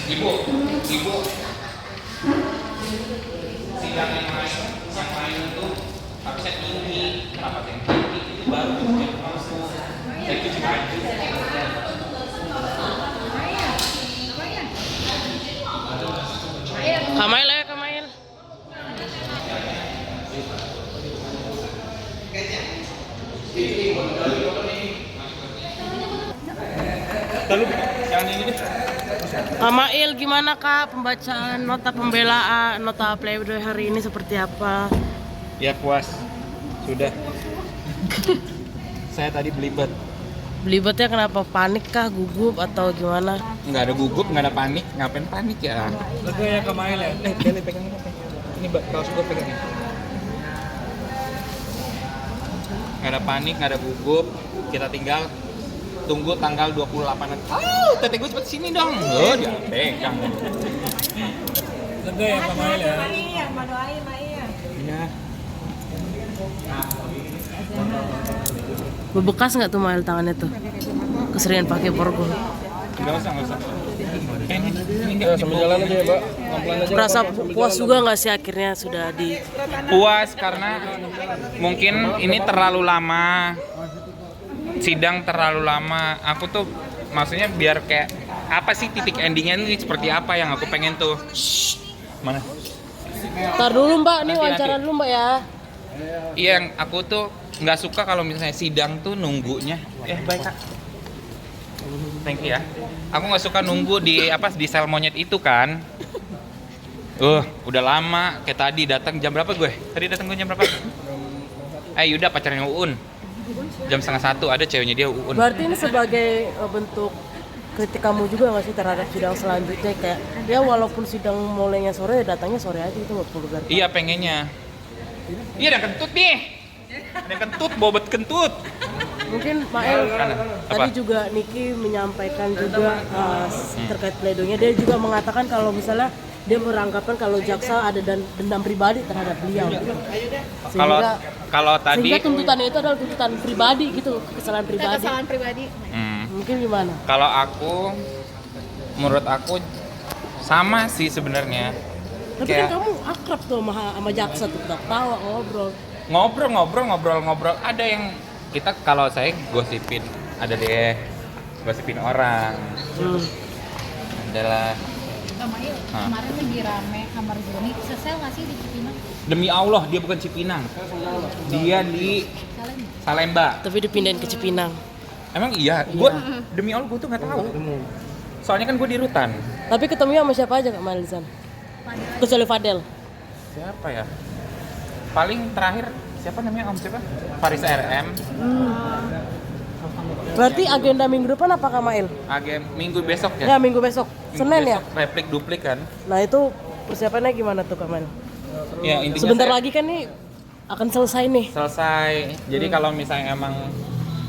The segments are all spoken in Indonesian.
Ibu, ibu, sidang yang lain itu harusnya tinggi, rapat yang tinggi itu baru yang masuk. Saya cuci baju. Kamail ya, Kamail. Lalu yang ini deh. Kamail, gimana Kak pembacaan nota pembelaan, nota pledoi hari ini seperti apa? Ya puas, sudah. Saya tadi belibet. Belibetnya kenapa? Panik kah, gugup atau gimana? Nggak ada gugup, nggak ada panik. Ngapain panik ya? Lega ya Kamail ya? Beli pegang ini. Ini kaos gue pegangin. Nggak ada panik, nggak ada gugup. Kita tinggal tunggu tanggal 28 nanti. Oh, tete gue cepet sini dong. Oh, dia pegang. Lega ya Kamail ya? Iya. Bebekas nggak tuh Mail tangannya tuh? Keseringan pakai borgol. Nggak usah, nggak usah. Ini nggak Sambil jalan aja ya Mbak, pelan-pelan aja. Merasa puas juga nggak sih akhirnya sudah di puas karena mungkin ini terlalu lama. Sidang terlalu lama. Aku tuh maksudnya biar kayak apa sih titik endingnya ini seperti apa yang aku pengen tuh. Shh. Mana? Ntar dulu Mbak, nih Nanti, wawancara nanti. dulu Mbak ya. Iya, yang aku tuh nggak suka kalau misalnya sidang tuh nunggunya. Baik Kak. Thank you ya. Aku nggak suka nunggu di di sel monyet itu kan. Udah lama. Kayak tadi datang jam berapa gue? Tadi datang gue jam berapa? Yuda pacarnya Uun. Jam 12:30 ada ceweknya dia Uun. Berarti ini sebagai bentuk kritik kamu juga nggak sih terhadap sidang selanjutnya, kayak ya walaupun sidang mulainya sore datangnya sore aja, itu nggak perlu berarti. Iya pengennya. Iya ada kentut nih. Ada kentut, bobot kentut. Mungkin Mael Apa? tadi juga Niki menyampaikan juga terkait pledoinya, dia juga mengatakan kalau misalnya dia beranggapan kalau jaksa ada dendam pribadi terhadap beliau. Kalau tadi sehingga tuntutannya itu adalah tuntutan pribadi gitu, kesalahan pribadi. Kesalahan pribadi. Mungkin gimana? kalau menurut aku sama sih sebenarnya. Tapi kan kamu akrab tuh sama jaksa tuh, tawa ngobrol. Ada yang kita kalau saya gosipin, ada deh gosipin orang. Adalah Kamail, kemarin lagi rame kamar Joni, sesel nggak sih di Cipinang? demi Allah dia bukan Cipinang. Dia di Kalian? Salemba. tapi dipindahin ke Cipinang. Emang iya? Gua demi Allah gua tuh nggak tahu. Soalnya kan gua di Rutan. Tapi ketemu sama siapa aja Kak Mael di sana? Kecuali Fadel. Siapa ya? Paling terakhir siapa namanya siapa? Faris RM. Berarti agenda minggu depan apa Kak Mael? Minggu besok Ya ya? minggu besok, Senin ya? Besok replik duplik kan? Nah itu persiapannya gimana tuh Kak Mael? Ya intinya Sebentar saya lagi kan nih akan selesai nih. selesai. Jadi kalau misalnya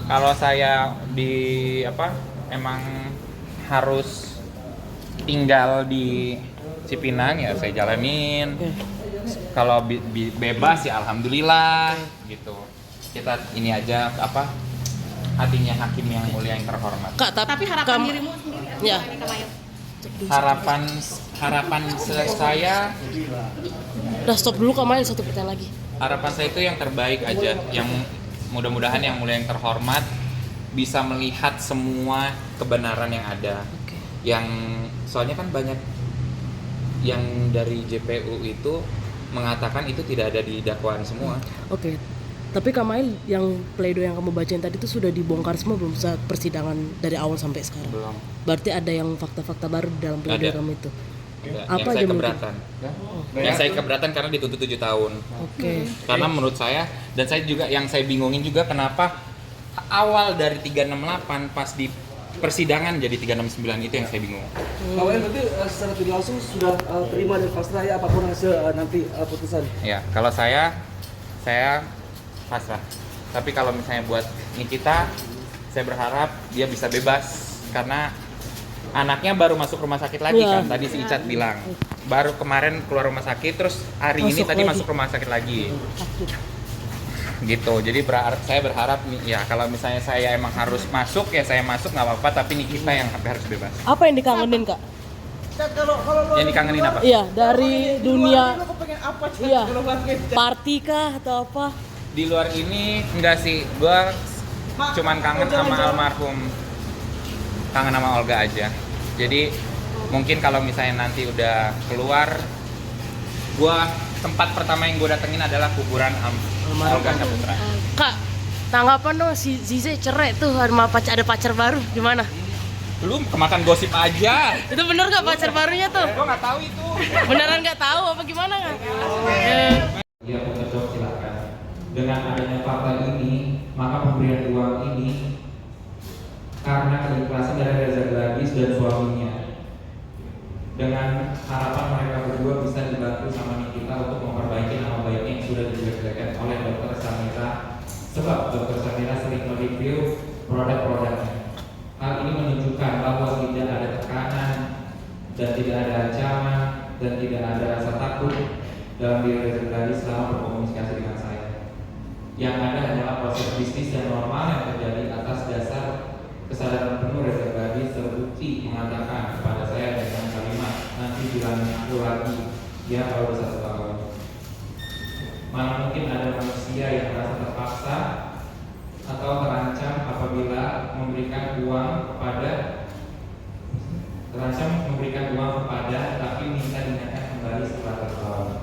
kalau saya emang harus tinggal di Cipinang ya saya jalanin. Kalau bebas ya alhamdulillah gitu. Kita ini aja hatinya hakim yang mulia yang terhormat. Kak, Tapi harapan kamu- dirimu sendiri apa Ya. nih Kamail? Harapan saya Udah stop dulu Kak Mael, satu pertanyaan lagi. harapan saya itu yang terbaik aja, yang mudah-mudahan yang mulia yang terhormat bisa melihat semua kebenaran yang ada. Yang soalnya kan banyak yang dari JPU itu mengatakan itu tidak ada di dakwaan semua. Oke. Tapi Kak Mael, yang pledoi yang kamu bacain tadi itu sudah dibongkar semua belum saat persidangan dari awal sampai sekarang? Belum. Berarti ada yang fakta-fakta baru di dalam pledoi Ada. kamu itu? Ada. Apa Yang aja saya mungkin? keberatan. Yang saya keberatan karena dituntut 7 tahun. Oke. Karena menurut saya, dan saya juga yang saya bingungin juga kenapa awal dari 368 pas di persidangan jadi 369 itu yang saya bingung. Kamail berarti secara tidak langsung sudah terima dan pasrah ya apapun hasil nanti putusan. Ya, kalau saya pasrah. Tapi kalau misalnya buat Nikita, saya berharap dia bisa bebas karena anaknya baru masuk rumah sakit lagi Iya. kan. Tadi si Icat bilang baru kemarin keluar rumah sakit, terus hari ini Masuk tadi lagi. masuk rumah sakit lagi. Gitu. Jadi saya berharap nih ya kalau misalnya saya emang harus masuk ya saya masuk nggak apa-apa. Tapi Nikita yang harus bebas. Apa yang dikangenin Kak? Yang dikangenin apa? Iya, dari dunia. Iya, party kah atau apa? Di luar ini enggak sih, gua cuman kangen sama almarhum, kangen sama Olga aja. Jadi mungkin kalau misalnya nanti udah keluar, gua tempat pertama yang gua datengin adalah kuburan Olga Saputra. Kak, tanggapan dong si Zize cerai tuh ada pacar baru gimana? Belum kemakan gosip aja. Itu bener nggak pacar barunya tuh? Gua nggak tahu itu. Beneran nggak tahu apa gimana nggak? Ya pekerja silakan. Dengan adanya fakta ini, maka pemberian uang ini karena keikhlasan dari Reza Gladys dan suaminya. Dengan harapan mereka berdua bisa dibantu sama Nikita untuk memperbaiki nama baiknya yang sudah dijelek-jelekan oleh Dr. Samira. Sebab Dr. Samira sering mereview produk-produknya. Hal ini menunjukkan bahwa tidak ada tekanan dan tidak ada ancaman dan tidak ada rasa takut dalam diri Reza Gladys selama berkomunikasi dengan saya. Yang ada hanyalah proses bisnis yang normal yang terjadi atas dasar kesadaran penuh Reza Gladys terbukti mengatakan kepada saya dengan kalimat, nanti bilangin aku lagi, dia kalau bisa 1 tahun. Mana mungkin ada manusia yang merasa terpaksa atau terancam apabila memberikan uang kepada tapi minta dinaikkan kembali setelah tertawa.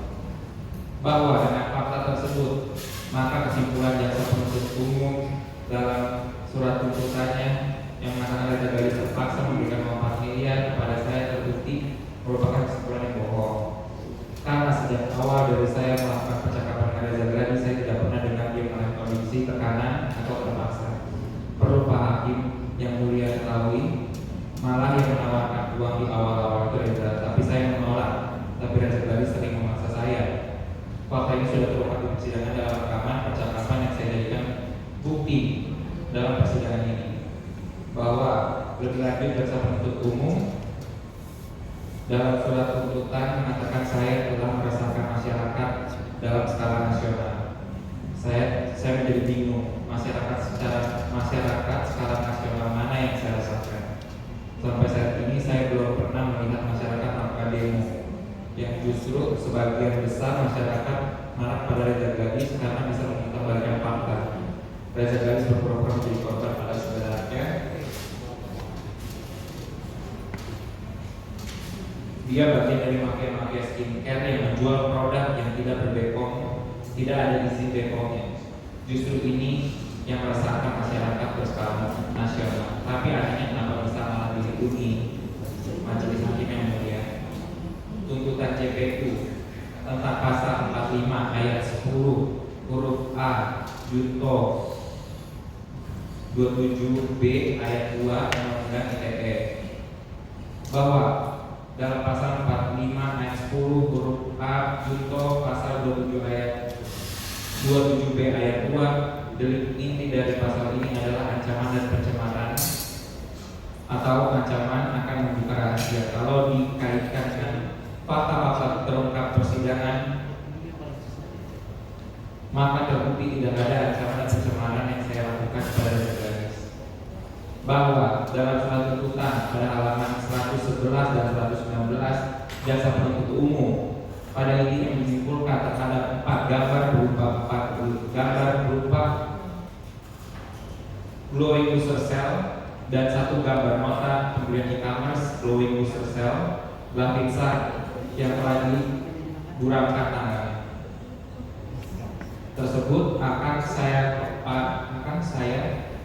Bahwa dengan fakta tersebut, maka kesimpulan jaksa penuntut umum dalam surat tuntutannya yang mengatakan Reza Gladys terpaksa memberikan uang 4 miliar kepada saya terbukti merupakan kesimpulan yang bohong. Karena sejak awal dari saya melakukan percakapan dengan Reza Gladys, saya tidak pernah dengar dia mengalami kondisi tekanan atau terpaksa. Perlu Pak Hakim yang mulia ketahui, malah yang menawarkan uang di awal-awal itu Reza, tapi saya menolak. Tapi Reza Gladys sering memaksa saya. Fakta ini sudah terungkap di persidangan dalam rekaman percakapan yang saya jadikan bukti dalam persidangan ini, bahwa lebih lanjut jaksa penuntut umum dalam surat tuntutan mengatakan saya telah meresahkan masyarakat dalam skala nasional. Saya menjadi bingung masyarakat skala nasional mana yang saya resahkan. Sampai saat ini saya belum pernah melihat masyarakat melakukan demo, yang justru sebagian besar masyarakat marah pada Reza Gladys karena bisa meminta banyak fakta. Reza Gladys berpura-pura menjadi korban pada sebenarnya dia bagian dari mafia-mafia skincare yang menjual produk yang tidak berbepom, tidak ada izin BPOM-nya. Justru ini yang meresahkan masyarakat berskala nasional. Tapi anehnya kenapa bisa malah dilindungi majelis hakim yang mulia. Tuntutan JPU tentang pasal 45 ayat 10 huruf A junto 27B ayat 2 Undang-Undang ITE bahwa dalam pasal 45 ayat 10 huruf A junto pasal 27B ayat 2, delik inti dari pasal ini adalah ancaman dan pencemaran atau ancaman akan membuka rahasia. Kalau dikaitkan dengan fakta-fakta terungkap persidangan, maka terbukti tidak ada ancaman dan pencemaran yang saya lakukan kepada Reza Gladys. Bahwa dalam surat tuntutan pada halaman 111 dan 119 jaksa penuntut umum pada intinya menyimpulkan terhadap 4 gambar berupa glowing user cell dan 1 gambar nota pemberian e-commerce glowing user cell grafik yang telah diburamkan tanggalnya. Tersebut akan saya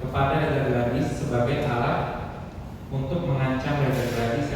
kepada Reza Gladys sebagai alat untuk mengancam Reza Gladys